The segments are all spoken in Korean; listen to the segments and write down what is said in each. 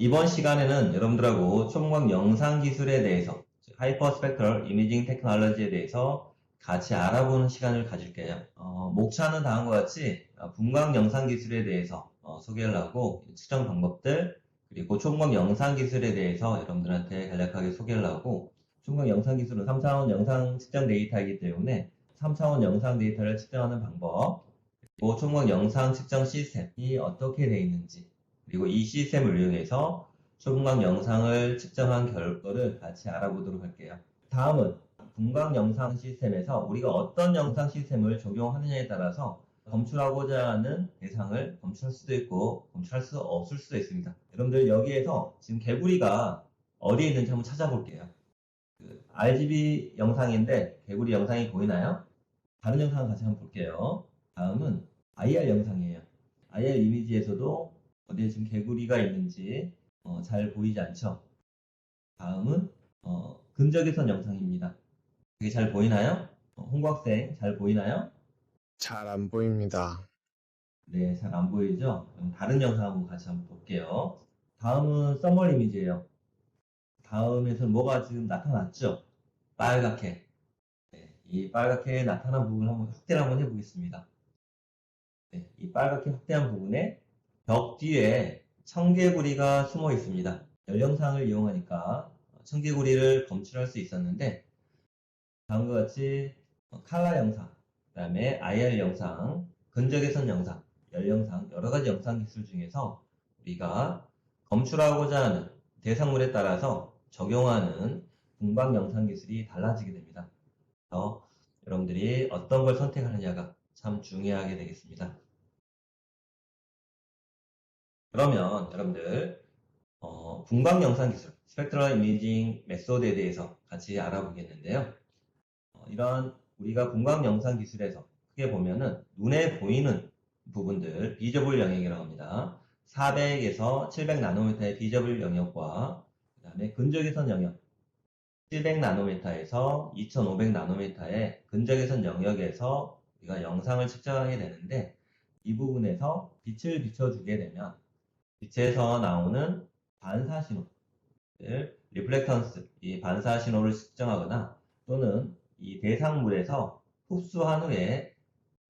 이번 시간에는 여러분들하고 초음광 영상 기술에 대해서, 하이퍼 스펙트럴 이미징 테크놀로지에 대해서 같이 알아보는 시간을 가질게요. 목차는 다음과 같이 분광 영상 기술에 대해서 소개를 하고, 측정 방법들, 그리고 초음광 영상 기술에 대해서 여러분들한테 간략하게 소개를 하고, 초음광 영상 기술은 3차원 영상 측정 데이터이기 때문에 3차원 영상 데이터를 측정하는 방법, 그리고 초음광 영상 측정 시스템이 어떻게 되어 있는지, 그리고 이 시스템을 이용해서 초음광 영상을 측정한 결과를 같이 알아보도록 할게요. 다음은 분광 영상 시스템에서 우리가 어떤 영상 시스템을 적용하느냐에 따라서 검출하고자 하는 대상을 검출할 수도 있고 검출할 수 없을 수도 있습니다. 여러분들 여기에서 지금 개구리가 어디에 있는지 한번 찾아볼게요. RGB 영상인데 개구리 영상이 보이나요? 다른 영상 같이 한번 볼게요. 다음은 IR 영상이에요. IR 이미지에서도 어디에 지금 개구리가 있는지 잘 보이지 않죠? 다음은 근적외선 영상입니다. 이게 잘 보이나요? 홍학생 잘 보이나요? 잘 안 보입니다. 네, 잘 안 보이죠? 그럼 다른 영상 한번 같이 한번 볼게요. 다음은 썸머 이미지예요. 다음에서는 뭐가 지금 나타났죠? 빨갛게. 네, 이 빨갛게 나타난 부분을 한번 확대를 한번 해보겠습니다. 네, 이 빨갛게 확대한 부분에 벽 뒤에 청개구리가 숨어 있습니다. 열영상을 이용하니까 청개구리를 검출할 수 있었는데 다음과 같이 칼라 영상, 그 다음에 IR 영상, 근적외선 영상, 열영상 여러 가지 영상 기술 중에서 우리가 검출하고자 하는 대상물에 따라서 적용하는 분광 영상 기술이 달라지게 됩니다. 그래서 여러분들이 어떤 걸 선택하느냐가 참 중요하게 되겠습니다. 그러면 여러분들 분광 영상 기술, 스펙트럴 이미징 메소드에 대해서 같이 알아보겠는데요. 이러한 우리가 분광 영상 기술에서 크게 보면은 눈에 보이는 부분들 비저블 영역이라고 합니다. 400에서 700 나노미터의 비저블 영역과 그 다음에 근적외선 영역 700 나노미터에서 2500 나노미터의 근적외선 영역에서 우리가 영상을 측정하게 되는데 이 부분에서 빛을 비춰주게 되면 빛에서 나오는 반사 신호를 리플렉턴스, 이 반사 신호를 측정하거나 또는 이 대상물에서 흡수한 후에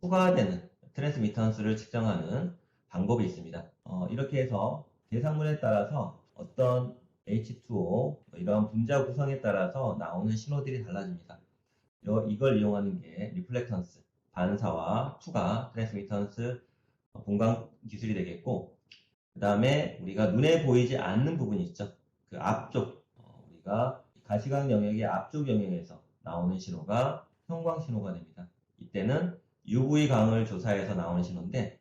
추가되는 트랜스미턴스를 측정하는 방법이 있습니다. 이렇게 해서 대상물에 따라서 어떤 H2O 이러한 분자 구성에 따라서 나오는 신호들이 달라집니다. 이걸 이용하는 게 리플렉턴스, 반사와 투과, 트랜스미턴스 분광 기술이 되겠고 그 다음에 우리가 눈에 보이지 않는 부분이 있죠. 그 앞쪽, 우리가 가시광 영역의 앞쪽 영역에서 나오는 신호가 형광 신호가 됩니다. 이때는 UV광을 조사해서 나오는 신호인데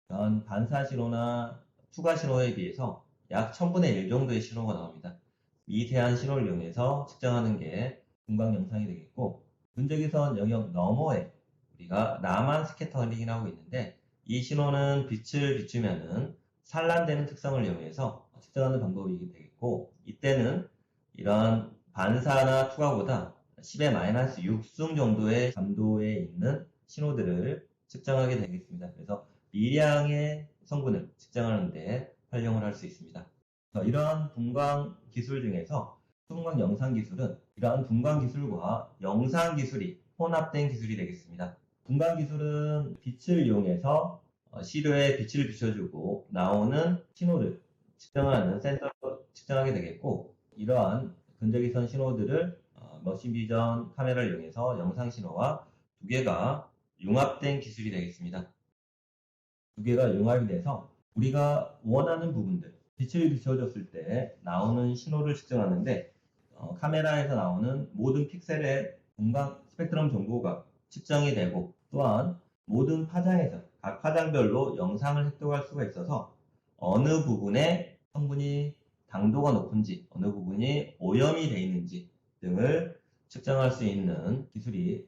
이런 반사 신호나 투과 신호에 비해서 약 1000분의 1 정도의 신호가 나옵니다. 미세한 신호를 이용해서 측정하는 게 분광 영상이 되겠고 분적외선 영역 너머에 우리가 라만 스캐터링이라고 있는데 이 신호는 빛을 비추면은 산란되는 특성을 이용해서 측정하는 방법이 되겠고 이때는 이러한 반사나 투과보다 10의 -6승 정도의 감도에 있는 신호들을 측정하게 되겠습니다. 그래서 미량의 성분을 측정하는 데 활용을 할 수 있습니다. 이러한 분광 기술 중에서 초음광 영상 기술은 이러한 분광 기술과 영상 기술이 혼합된 기술이 되겠습니다. 분광 기술은 빛을 이용해서 시료에 빛을 비춰주고 나오는 신호를 측정하는 센서로 측정하게 되겠고 이러한 근적외선 신호들을 머신 비전 카메라를 이용해서 영상 신호와 두 개가 융합된 기술이 되겠습니다. 두 개가 융합이 돼서 우리가 원하는 부분들 빛을 비춰줬을 때 나오는 신호를 측정하는데 카메라에서 나오는 모든 픽셀의 분광 스펙트럼 정보가 측정이 되고 또한 모든 파장에서 각 파장별로 영상을 획득할 수가 있어서 어느 부분에 성분이 당도가 높은지 어느 부분이 오염이 되어 있는지 등을 측정할 수 있는 기술이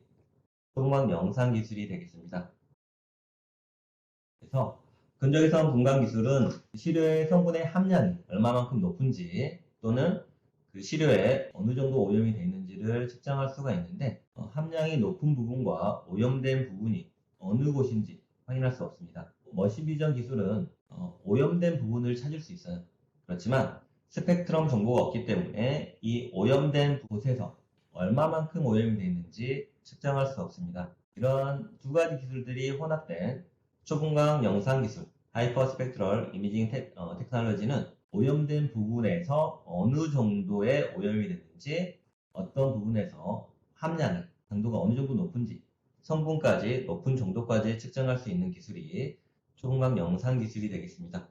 초음광 영상 기술이 되겠습니다. 그래서 근적외선 분광 기술은 시료의 성분의 함량이 얼마만큼 높은지 또는 그 시료에 어느 정도 오염이 되어 있는지를 측정할 수가 있는데 함량이 높은 부분과 오염된 부분이 어느 곳인지 확인할 수 없습니다. 머신 비전 기술은 오염된 부분을 찾을 수 있어요. 그렇지만 스펙트럼 정보가 없기 때문에 이 오염된 곳에서 얼마만큼 오염이 되어 있는지 측정할 수 없습니다. 이런 두 가지 기술들이 혼합된 초분광 영상 기술, 하이퍼 스펙트럴 이미징 테크놀로지는 오염된 부분에서 어느 정도의 오염이 됐는지, 어떤 부분에서 함량이, 강도가 어느 정도 높은지, 성분까지 높은 정도까지 측정할 수 있는 기술이 초분광 영상 기술이 되겠습니다.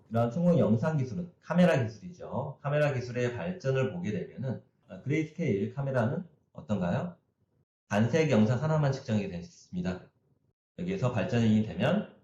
이러한 초분광 영상 기술은 카메라 기술이죠. 카메라 기술의 발전을 보게 되면은 그레이스케일 카메라는 어떤가요? 단색 영상 하나만 측정이 됐습니다. 여기에서 발전이 되면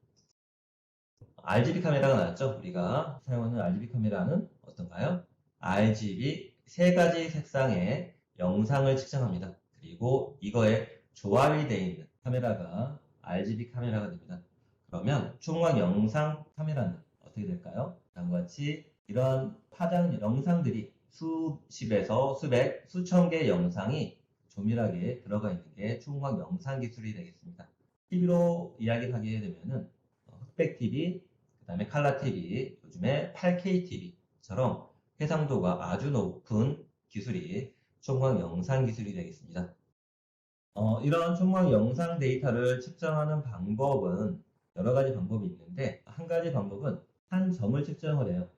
RGB 카메라가 나왔죠. 우리가 사용하는 RGB 카메라는 어떤가요? RGB 세 가지 색상의 영상을 측정합니다. 그리고 이거에 조합이 되어 있는 카메라가 RGB 카메라가 됩니다. 그러면 초분광 영상 카메라는 어떻게 될까요? 다음과 같이 이런 파장 영상들이 수십에서 수백, 수천 개의 영상이 조밀하게 들어가 있는 게 초분광 영상 기술이 되겠습니다. TV로 이야기를 하게 되면은 흑백 TV, 그 다음에 칼라 TV, 요즘에 8K TV처럼 해상도가 아주 높은 기술이 초분광 영상 기술이 되겠습니다. 이런 초분광 영상 데이터를 측정하는 방법은 여러 가지 방법이 있는데, 한 가지 방법은 한 점을 측정을 해요.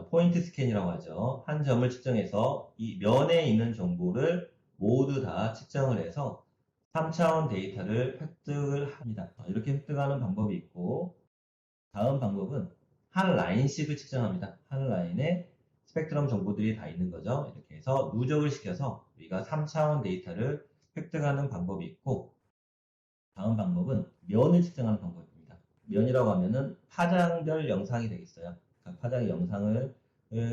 포인트 스캔이라고 하죠. 한 점을 측정해서 이 면에 있는 정보를 모두 다 측정을 해서 3차원 데이터를 획득을 합니다. 이렇게 획득하는 방법이 있고, 다음 방법은 한 라인씩을 측정합니다. 한 라인에 스펙트럼 정보들이 다 있는 거죠. 이렇게 해서 누적을 시켜서 우리가 3차원 데이터를 획득하는 방법이 있고, 다음 방법은 면을 측정하는 방법입니다. 면이라고 하면은 파장별 영상이 되겠어요. 각 파장의 영상을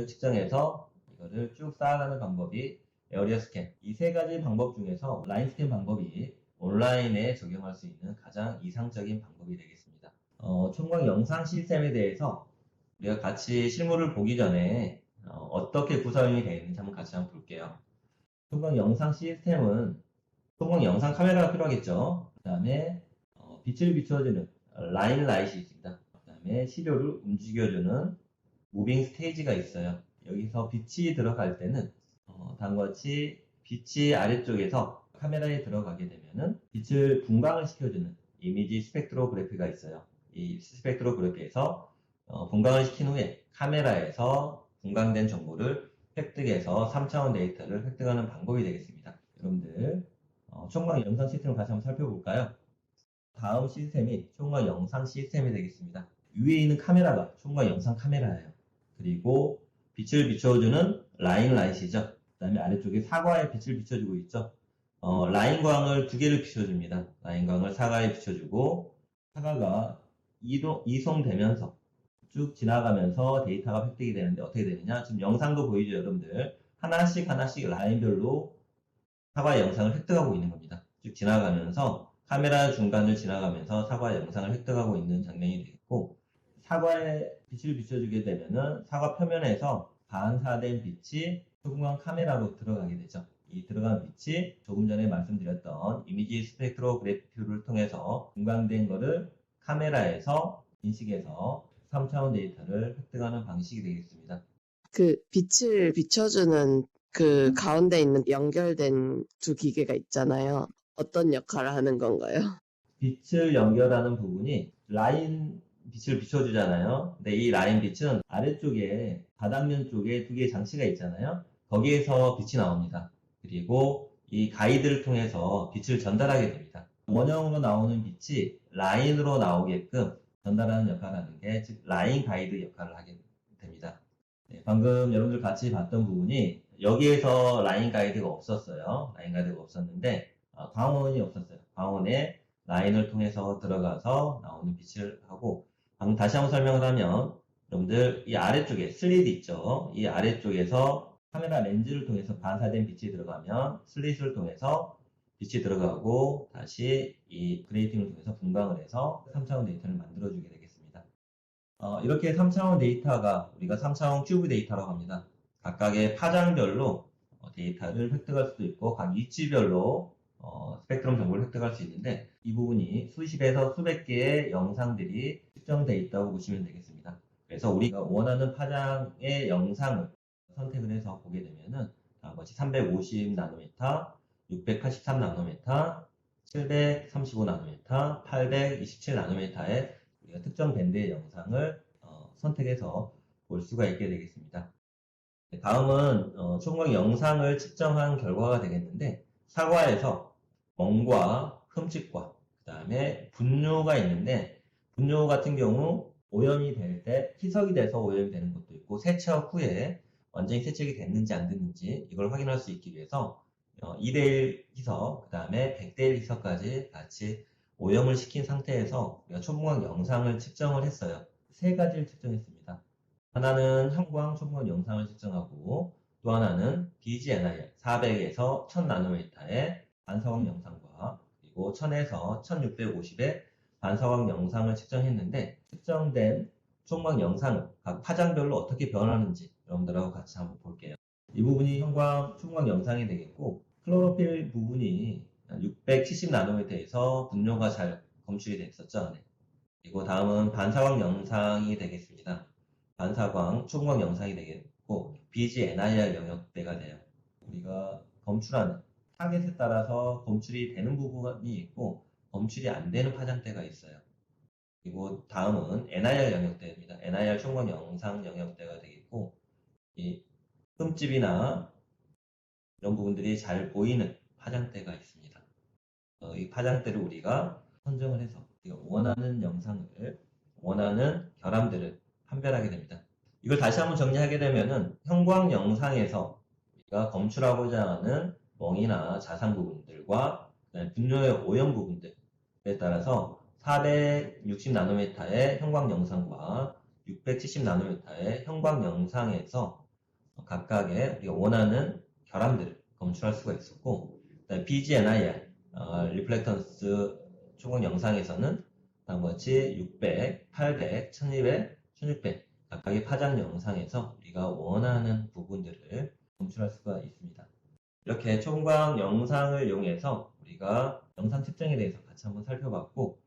측정해서 이거를 쭉 쌓아가는 방법이 에어리어 스캔. 이 세 가지 방법 중에서 라인 스캔 방법이 온라인에 적용할 수 있는 가장 이상적인 방법이 되겠습니다. 초분광 영상 시스템에 대해서 우리가 같이 실물을 보기 전에 어떻게 구성이 되어 있는지 같이 한번 볼게요. 초분광 영상 시스템은 초분광 영상 카메라가 필요하겠죠. 그 다음에 빛을 비춰주는 라인 라이트이 있습니다. 그 다음에 시료를 움직여주는 무빙 스테이지가 있어요. 여기서 빛이 들어갈 때는 다음과 같이 빛이 아래쪽에서 카메라에 들어가게 되면은 빛을 분광을 시켜주는 이미지 스펙트로그래피가 있어요. 이 스펙트로그래피에서 분광을 시킨 후에 카메라에서 분광된 정보를 획득해서 3차원 데이터를 획득하는 방법이 되겠습니다. 여러분들 초분광 영상 시스템을 같이 한번 살펴볼까요? 다음 시스템이 초분광 영상 시스템이 되겠습니다. 위에 있는 카메라가 초분광 영상 카메라예요. 그리고 빛을 비춰주는 라인 라이트이죠. 그 다음에 아래쪽에 사과에 빛을 비춰주고 있죠. 라인광을 두 개를 비춰줍니다. 라인광을 사과에 비춰주고, 사과가 이송되면서 쭉 지나가면서 데이터가 획득이 되는데 어떻게 되느냐? 지금 영상도 보이죠, 여러분들. 하나씩 라인별로 사과의 영상을 획득하고 있는 겁니다. 쭉 지나가면서 카메라 중간을 지나가면서 사과의 영상을 획득하고 있는 장면이 되겠고, 사과에 빛을 비춰주게 되면은 사과 표면에서 반사된 빛이 초분광 카메라로 들어가게 되죠. 이 들어간 빛이 조금 전에 말씀드렸던 이미지 스펙트로그래피를 통해서 분광된 거를 카메라에서 인식해서 3차원 데이터를 획득하는 방식이 되겠습니다. 그 빛을 비춰주는 그 가운데 있는 연결된 두 기계가 있잖아요. 어떤 역할을 하는 건가요? 빛을 연결하는 부분이 라인 빛을 비춰주잖아요. 근데 이 라인 빛은 아래쪽에 바닥면 쪽에 두 개의 장치가 있잖아요. 거기에서 빛이 나옵니다. 그리고 이 가이드를 통해서 빛을 전달하게 됩니다. 원형으로 나오는 빛이 라인으로 나오게끔 전달하는 역할을 하는 게 즉 라인 가이드 역할을 하게 됩니다. 네, 방금 여러분들 같이 봤던 부분이 여기에서 라인 가이드가 없었어요. 라인 가이드가 없었는데 광원이 없었어요. 광원에 라인을 통해서 들어가서 나오는 빛을 하고, 방금 다시 한번 설명을 하면 여러분들 이 아래쪽에 슬릿 있죠. 이 아래쪽에서 카메라 렌즈를 통해서 반사된 빛이 들어가면 슬릿을 통해서 빛이 들어가고 다시 이 그레이팅을 통해서 분광을 해서 3차원 데이터를 만들어주게 되겠습니다. 이렇게 3차원 데이터가 우리가 3차원 큐브 데이터라고 합니다. 각각의 파장별로 데이터를 획득할 수도 있고 각 위치별로 스펙트럼 정보를 획득할 수 있는데, 이 부분이 수십에서 수백 개의 영상들이 측정되어 있다고 보시면 되겠습니다. 그래서 우리가 원하는 파장의 영상을 선택을 해서 보게 되면은 다음같이 350 나노미터, 683 나노미터, 735 나노미터, 827 나노미터의 우리가 특정 밴드의 영상을 선택해서 볼 수가 있게 되겠습니다. 네, 다음은 초음각 영상을 측정한 결과가 되겠는데, 사과에서 멍과 흠집과 그 다음에 분뇨가 있는데, 분뇨 같은 경우 오염이 될 때 희석이 돼서 오염이 되는 것도 있고, 세척 후에 완전히 세척이 됐는지 안 됐는지 이걸 확인할 수 있기 위해서 2대1 희석, 그 다음에 100대1 희석까지 같이 오염을 시킨 상태에서 우리가 초음각 영상을 측정을 했어요. 세 가지를 측정했습니다. 하나는 형광 초음각 영상을 측정하고, 또 하나는 BGNIR 400에서 1000 나노미터의 반사광 영상과, 그리고 1000에서 1650의 반사광 영상을 측정했는데, 측정된 초음각 영상을 각 파장별로 어떻게 변하는지 여러분들하고 같이 한번 볼게요. 이 부분이 형광 초음각 영상이 되겠고, 클로로필 부분이 670 나노미터에서 분뇨가 잘 검출이 됐었죠. 네. 그리고 다음은 반사광 영상이 되겠습니다. 반사광 초음각 영상이 되겠고, BGNIR 영역대가 돼요. 우리가 검출하는 타겟에 따라서 검출이 되는 부분이 있고 검출이 안 되는 파장대가 있어요. 그리고 다음은 NIR 영역대입니다. NIR 초음각 영상 영역대가 되겠고, 이 흠집이나 이런 부분들이 잘 보이는 파장대가 있습니다. 이 파장대를 우리가 선정을 해서 우리가 원하는 영상을, 원하는 결함들을 판별하게 됩니다. 이걸 다시 한번 정리하게 되면은 형광 영상에서 우리가 검출하고자 하는 멍이나 자상 부분들과 분뇨의 오염 부분들에 따라서 460 나노미터의 형광 영상과 670 나노미터의 형광 영상에서 각각의 우리가 원하는 결함들을 검출할 수가 있었고, BGNIR 리플렉턴스 초광 영상에서는 다음과 같이 600, 800, 1200, 1600 각각의 파장 영상에서 우리가 원하는 부분들을 검출할 수가 있습니다. 이렇게 초광 영상을 이용해서 우리가 영상 측정에 대해서 같이 한번 살펴봤고,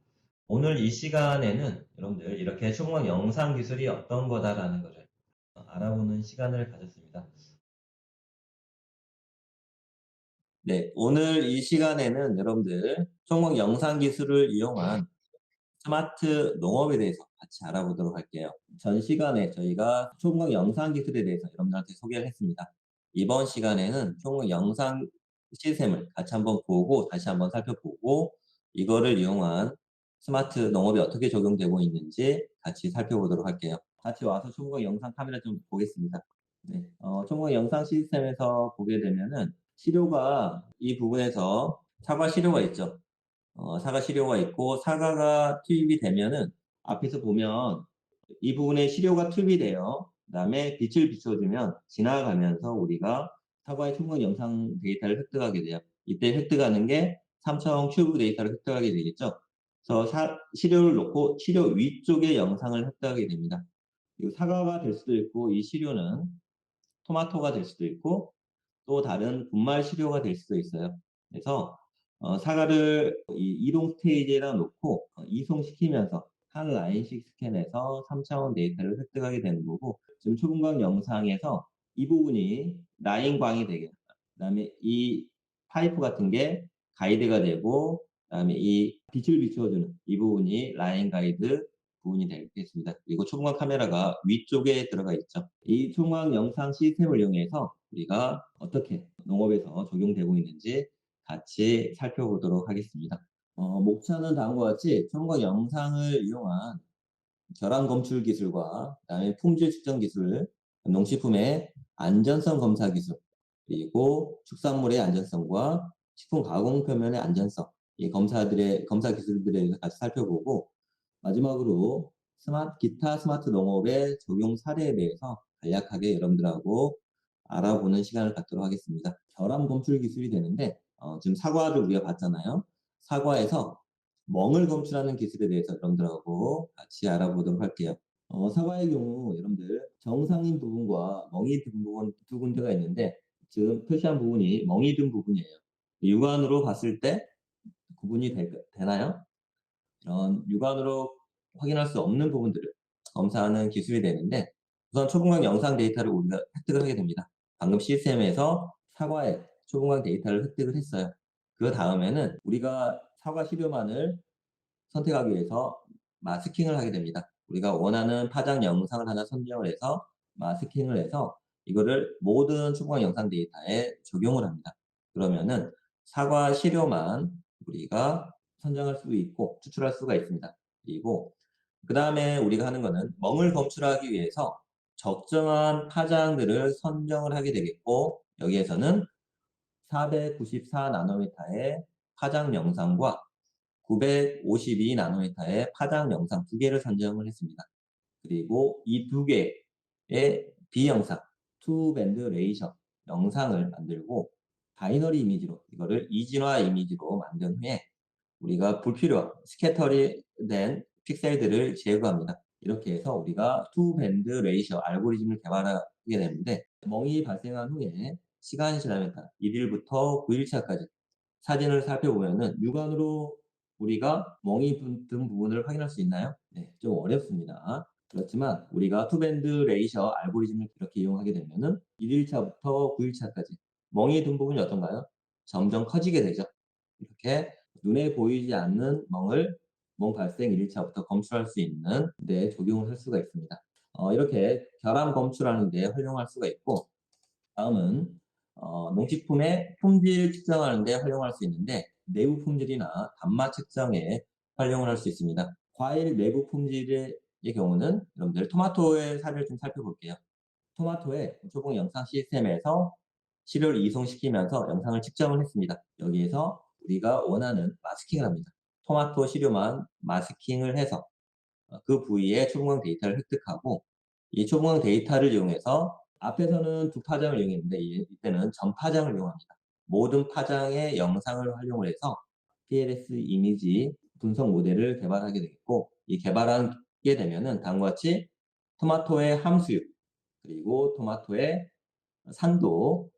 오늘 이 시간에는 여러분들 이렇게 초광 영상 기술이 어떤 거다라는 것을 알아보는 시간을 가졌습니다. 네, 오늘 이 시간에는 여러분들 초광 영상 기술을 이용한 스마트 농업에 대해서 같이 알아보도록 할게요. 전 시간에 저희가 초음각 영상 기술에 대해서 여러분들한테 소개를 했습니다. 이번 시간에는 초음각 영상 시스템을 같이 한번 보고 다시 한번 살펴보고, 이거를 이용한 스마트 농업이 어떻게 적용되고 있는지 같이 살펴보도록 할게요. 같이 와서 초음각 영상 카메라 좀 보겠습니다. 네, 초음각 영상 시스템에서 보게 되면은 시료가 이 부분에서 사과 시료가 있죠. 사과 시료가 있고, 사과가 투입이 되면은 앞에서 보면 이 부분에 시료가 투입이 돼요. 그 다음에 빛을 비춰주면 지나가면서 우리가 사과의 초음각 영상 데이터를 획득하게 돼요. 이때 획득하는 게 3차원 큐브 데이터를 획득하게 되겠죠. 그래서 시료를 놓고 시료 위쪽의 영상을 획득하게 됩니다. 그리고 사과가 될 수도 있고, 이 시료는 토마토가 될 수도 있고, 또 다른 분말 시료가 될 수도 있어요. 그래서 사과를 이동 스테이지에다 놓고 이송시키면서 한 라인씩 스캔해서 3차원 데이터를 획득하게 되는 거고, 지금 초분광 영상에서 이 부분이 라인광이 되게, 그다음에 이 파이프 같은 게 가이드가 되고, 그다음에 이 빛을 비추어주는 이 부분이 라인 가이드 부분이 되겠습니다. 그리고 초분광 카메라가 위쪽에 들어가 있죠. 이 초분광 영상 시스템을 이용해서 우리가 어떻게 농업에서 적용되고 있는지 같이 살펴보도록 하겠습니다. 목차는 다음과 같이 초음각 영상을 이용한 결함 검출 기술과 그다음에 품질 측정 기술, 농식품의 안전성 검사 기술, 그리고 축산물의 안전성과 식품 가공 표면의 안전성, 이 검사 기술들에 대해서 같이 살펴보고, 마지막으로 기타 스마트 농업의 적용 사례에 대해서 간략하게 여러분들하고 알아보는 시간을 갖도록 하겠습니다. 결함 검출 기술이 되는데, 지금 사과를 우리가 봤잖아요. 사과에서 멍을 검출하는 기술에 대해서 여러분들하고 같이 알아보도록 할게요. 사과의 경우 여러분들 정상인 부분과 멍이 든 부분 두 군데가 있는데, 지금 표시한 부분이 멍이 든 부분이에요. 육안으로 봤을 때 구분이 되나요? 이런 육안으로 확인할 수 없는 부분들을 검사하는 기술이 되는데 우선 초분광 영상 데이터를 우리가 획득을 하게 됩니다. 방금 시스템에서 사과의 초분광 데이터를 획득을 했어요. 그 다음에는 우리가 사과 시료만을 선택하기 위해서 마스킹을 하게 됩니다. 우리가 원하는 파장 영상을 하나 선정을 해서 마스킹을 해서 이거를 모든 초분광 영상 데이터에 적용을 합니다. 그러면은 사과 시료만 우리가 선정할 수 있고 추출할 수가 있습니다. 그리고 그 다음에 우리가 하는 거는 멍을 검출하기 위해서 적정한 파장들을 선정을 하게 되겠고 여기에서는 494 나노미터의 파장 영상과 952 나노미터의 파장 영상 두 개를 선정을 했습니다. 그리고 이 두 개의 B영상, 투밴드 레이저 영상을 만들고 바이너리 이미지로 이거를 이진화 이미지로 만든 후에 우리가 불필요한 스캐터리 된 픽셀들을 제거합니다. 이렇게 해서 우리가 투밴드 레이저 알고리즘을 개발하게 되는데 멍이 발생한 후에 시간이 지나면 1일부터 9일차까지 사진을 살펴보면은 육안으로 우리가 멍이 든 부분을 확인할 수 있나요? 네, 좀 어렵습니다. 그렇지만 우리가 투밴드 레이저 알고리즘을 이렇게 이용하게 되면은 1일차부터 9일차까지 멍이 든 부분이 어떤가요? 점점 커지게 되죠. 이렇게 눈에 보이지 않는 멍 발생 1일차부터 검출할 수 있는 데 적용을 할 수가 있습니다. 이렇게 결함 검출하는 데 활용할 수가 있고 다음은 농식품의 품질 측정하는 데 활용할 수 있는데 내부 품질이나 단맛 측정에 활용을 할 수 있습니다. 과일 내부 품질의 경우는 여러분들 토마토의 사례를 좀 살펴볼게요. 토마토의 초봉 영상 시스템에서 시료를 이송시키면서 영상을 측정을 했습니다. 여기에서 우리가 원하는 마스킹을 합니다. 토마토 시료만 마스킹을 해서 그 부위의 초분광 데이터를 획득하고 이 초분광 데이터를 이용해서 앞에서는 두 파장을 이용했는데 이때는 전 파장을 이용합니다. 모든 파장의 영상을 활용을 해서 PLS 이미지 분석 모델을 개발하게 되겠고 이 개발하게 되면은 다음과 같이 토마토의 함수율 그리고 토마토의 산도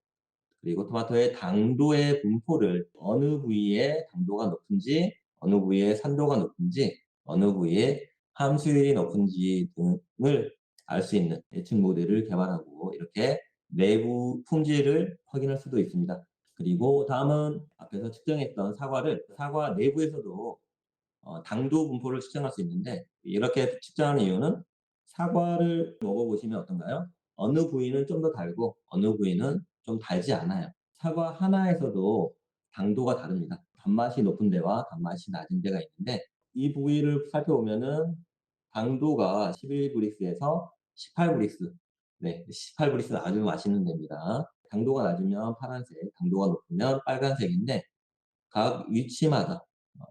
그리고 토마토의 당도의 분포를 어느 부위에 당도가 높은지 어느 부위에 산도가 높은지 어느 부위에 함수율이 높은지 등을 알 수 있는 예측 모델을 개발하고 이렇게 내부 품질을 확인할 수도 있습니다. 그리고 다음은 앞에서 측정했던 사과 내부에서도 당도 분포를 측정할 수 있는데 이렇게 측정하는 이유는 사과를 먹어보시면 어떤가요? 어느 부위는 좀 더 달고 어느 부위는 좀 달지 않아요. 사과 하나에서도 당도가 다릅니다. 단맛이 높은 데와 단맛이 낮은 데가 있는데 이 부위를 살펴보면은 당도가 11브릭스에서 18브릭스 네, 18브릭스 아주 맛있는 데입니다. 당도가 낮으면 파란색, 당도가 높으면 빨간색인데 각 위치마다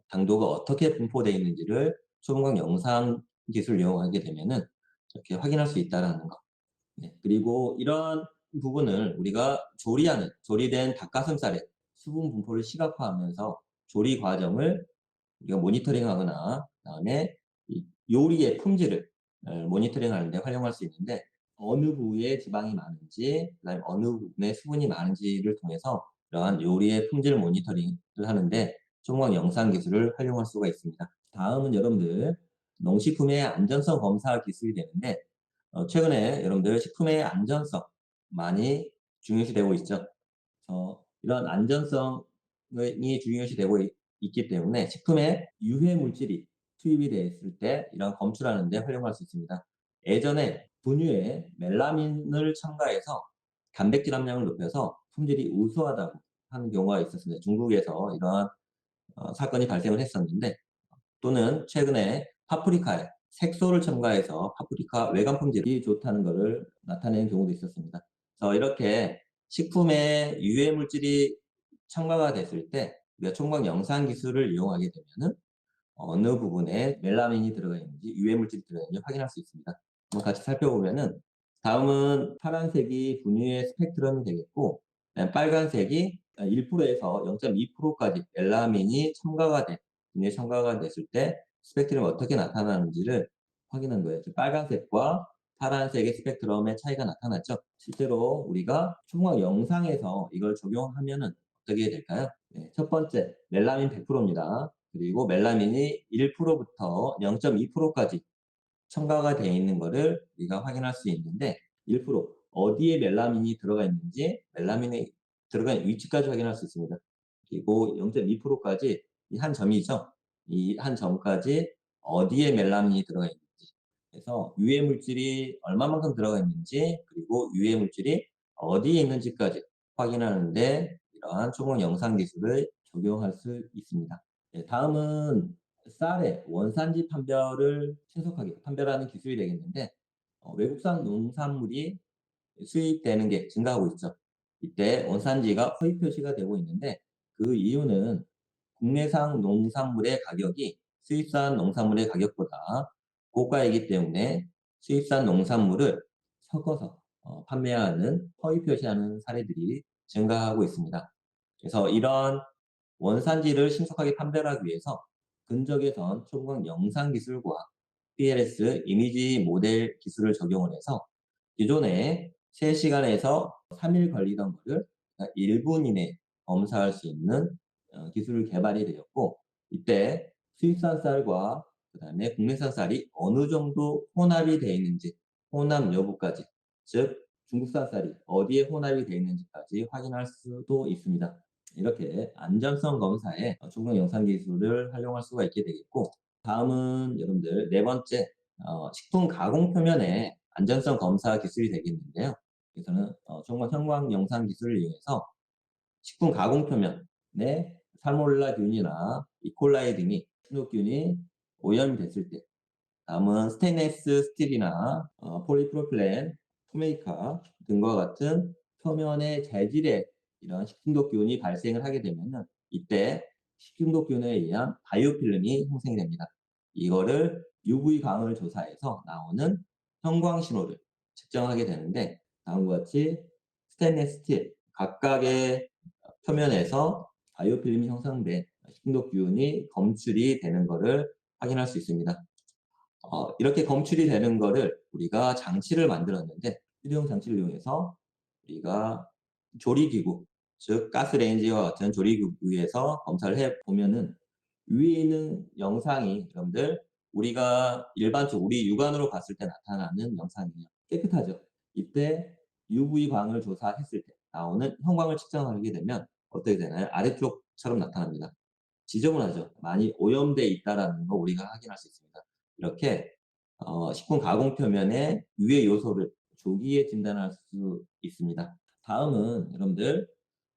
당도가 어떻게 분포되어 있는지를 초음각 영상 기술을 이용하게 되면은 이렇게 확인할 수 있다라는 거. 네, 그리고 이러한 부분을 우리가 조리된 닭가슴살의 수분 분포를 시각화하면서 조리 과정을 우리가 모니터링하거나 그다음에 요리의 품질을 모니터링 하는데 활용할 수 있는데 어느 부위에 지방이 많은지 그다음에 어느 부분에 수분이 많은지를 통해서 이러한 요리의 품질 모니터링을 하는데 초음각 영상 기술을 활용할 수가 있습니다. 다음은 여러분들 농식품의 안전성 검사 기술이 되는데 최근에 여러분들 식품의 안전성 많이 중요시되고 있죠. 이런 안전성이 중요시되고 있기 때문에 식품에 유해 물질이 투입이 됐을 때 이런 검출하는 데 활용할 수 있습니다. 예전에 분유에 멜라민을 첨가해서 단백질 함량을 높여서 품질이 우수하다고 하는 경우가 있었습니다. 중국에서 이러한 사건이 발생을 했었는데 또는 최근에 파프리카에 색소를 첨가해서 파프리카 외관 품질이 좋다는 것을 나타내는 경우도 있었습니다. 그래서 이렇게 식품에 유해 물질이 첨가가 됐을 때 우리가 초음각 영상 기술을 이용하게 되면은 어느 부분에 멜라민이 들어가 있는지 유해 물질이 들어가 있는지 확인할 수 있습니다. 한번 같이 살펴보면은 다음은 파란색이 분유의 스펙트럼이 되겠고 빨간색이 1%에서 0.2%까지 멜라민이 분유에 첨가가 됐을 때 스펙트럼이 어떻게 나타나는지를 확인한 거예요. 빨간색과 파란색의 스펙트럼의 차이가 나타났죠. 실제로 우리가 초음각 영상에서 이걸 적용하면은 어떻게 될까요? 네, 첫 번째 멜라민 100%입니다. 그리고 멜라민이 1%부터 0.2%까지 첨가가 되어 있는 거를 우리가 확인할 수 있는데 1% 어디에 멜라민이 들어가 있는지 멜라민이 들어간 위치까지 확인할 수 있습니다. 그리고 0.2%까지 이 한 점이죠. 이 한 점까지 어디에 멜라민이 들어가 있는지 그래서 유해 물질이 얼마만큼 들어가 있는지 그리고 유해 물질이 어디에 있는지까지 확인하는데 이러한 초공 영상 기술을 적용할 수 있습니다. 네, 다음은 쌀의 원산지 판별을 신속하게 판별하는 기술이 되겠는데 외국산 농산물이 수입되는 게 증가하고 있죠. 이때 원산지가 허위 표시가 되고 있는데 그 이유는 국내산 농산물의 가격이 수입산 농산물의 가격보다 고가이기 때문에 수입산 농산물을 섞어서 판매하는 허위 표시하는 사례들이 증가하고 있습니다. 그래서 이런 원산지를 신속하게 판별하기 위해서 근적외선 초고강 영상 기술과 PLS 이미지 모델 기술을 적용을 해서 기존에 3시간에서 3일 걸리던 거를 1분 이내에 검사할 수 있는 기술을 개발이 되었고 이때 수입산 쌀과 그다음에 국내산 쌀이 어느 정도 혼합이 되어 있는지 혼합 여부까지 즉 중국산 쌀이 어디에 혼합이 되어 있는지까지 확인할 수도 있습니다. 이렇게 안전성 검사에 중국 영상 기술을 활용할 수가 있게 되겠고 다음은 여러분들 네 번째 식품 가공 표면의 안전성 검사 기술이 되겠는데요. 여기서는 중국 형광 영상 기술을 이용해서 식품 가공 표면에 살모넬라균이나 이콜라이 등이 신호균이 오염이 됐을 때 다음은 스테인리스 스틸이나 폴리프로필렌, 포메이카 등과 같은 표면의 재질에 이런 식중독균이 발생을 하게 되면은 이때 식중독균에 의한 바이오필름이 형성이 됩니다. 이거를 UV 광을 조사해서 나오는 형광 신호를 측정하게 되는데 다음과 같이 스테인리스 스틸 각각의 표면에서 바이오필름이 형성된 식중독균이 검출이 되는 것을 확인할 수 있습니다. 이렇게 검출이 되는 거를 우리가 장치를 만들었는데 휴대용 장치를 이용해서 우리가 조리기구, 즉 가스레인지와 같은 조리기구에서 검사를 해보면은 위에 있는 영상이 여러분들 우리가 일반적으로 우리 육안으로 봤을 때 나타나는 영상이에요. 깨끗하죠? 이때 UV 광을 조사했을 때 나오는 형광을 측정하게 되면 어떻게 되나요? 아래쪽처럼 나타납니다. 지저분하죠. 많이 오염돼 있다라는 거 우리가 확인할 수 있습니다. 이렇게 식품 가공 표면의 유해 요소를 조기에 진단할 수 있습니다. 다음은 여러분들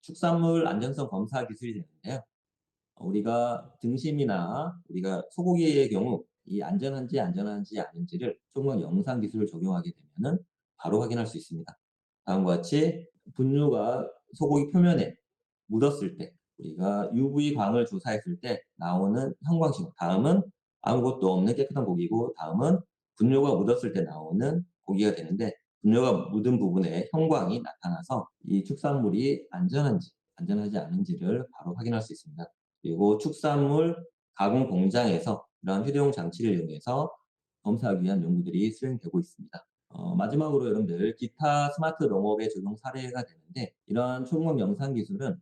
축산물 안전성 검사 기술이 되는데요. 우리가 등심이나 우리가 소고기의 경우 이 안전한지 아닌지를 초음파 영상 기술을 적용하게 되면은 바로 확인할 수 있습니다. 다음과 같이 분유가 소고기 표면에 묻었을 때 우리가 UV 광을 조사했을 때 나오는 형광 신호. 다음은 아무것도 없는 깨끗한 고기고 다음은 분뇨가 묻었을 때 나오는 고기가 되는데 분뇨가 묻은 부분에 형광이 나타나서 이 축산물이 안전한지 안전하지 않은지를 바로 확인할 수 있습니다. 그리고 축산물 가공 공장에서 이러한 휴대용 장치를 이용해서 검사하기 위한 연구들이 수행되고 있습니다. 마지막으로 여러분들 기타 스마트 농업의 적용 사례가 되는데 이러한 초공업 영상 기술은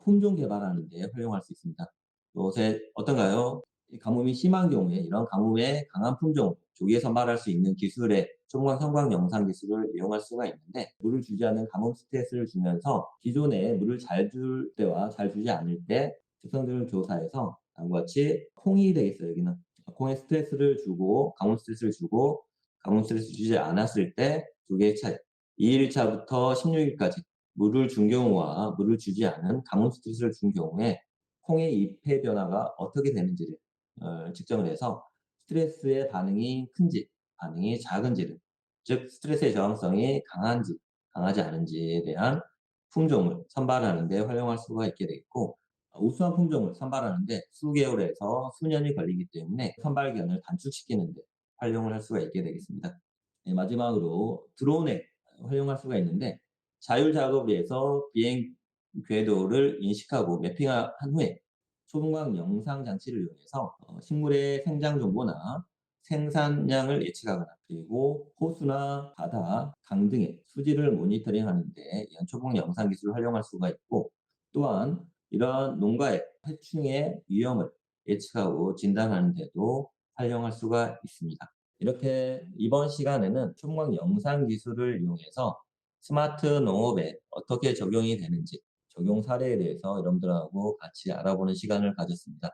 품종 개발하는 데 활용할 수 있습니다. 요새 어떤가요? 이 가뭄이 심한 경우에 이런 가뭄에 강한 품종 조기에 선발할 수 있는 기술의 초공업 형광 영상 기술을 이용할 수가 있는데 물을 주지 않는 가뭄 스트레스를 주면서 기존에 물을 잘 줄 때와 잘 주지 않을 때 특성들을 조사해서 다음과 같이 콩이 되겠어요. 여기는 콩에 스트레스를 주고 가뭄 스트레스를 주고 가뭄 스트레스 주지 않았을 때 두 개의 차이 2일차부터 16일까지 물을 준 경우와 물을 주지 않은 가뭄 스트레스를 준 경우에 콩의 잎의 변화가 어떻게 되는지를 측정을 해서 스트레스의 반응이 큰지 반응이 작은지를 즉 스트레스의 저항성이 강한지 강하지 않은지에 대한 품종을 선발하는 데 활용할 수가 있게 되겠고 우수한 품종을 선발하는데 수개월에서 수년이 걸리기 때문에 선발기간을 단축시키는 데 활용을 할 수가 있게 되겠습니다. 네, 마지막으로 드론에 활용할 수가 있는데 자율 작업을 위해서 비행 궤도를 인식하고 매핑한 후에 초음광 영상 장치를 이용해서 식물의 생장 정보나 생산량을 예측하거나 그리고 호수나 바다, 강 등의 수질을 모니터링하는 데 이런 초음광 영상 기술을 활용할 수가 있고 또한 이러한 농가의 해충의 위험을 예측하고 진단하는 데도 활용할 수가 있습니다. 이렇게 이번 시간에는 충광 영상 기술을 이용해서 스마트 농업에 어떻게 적용이 되는지 적용 사례에 대해서 여러분들하고 같이 알아보는 시간을 가졌습니다.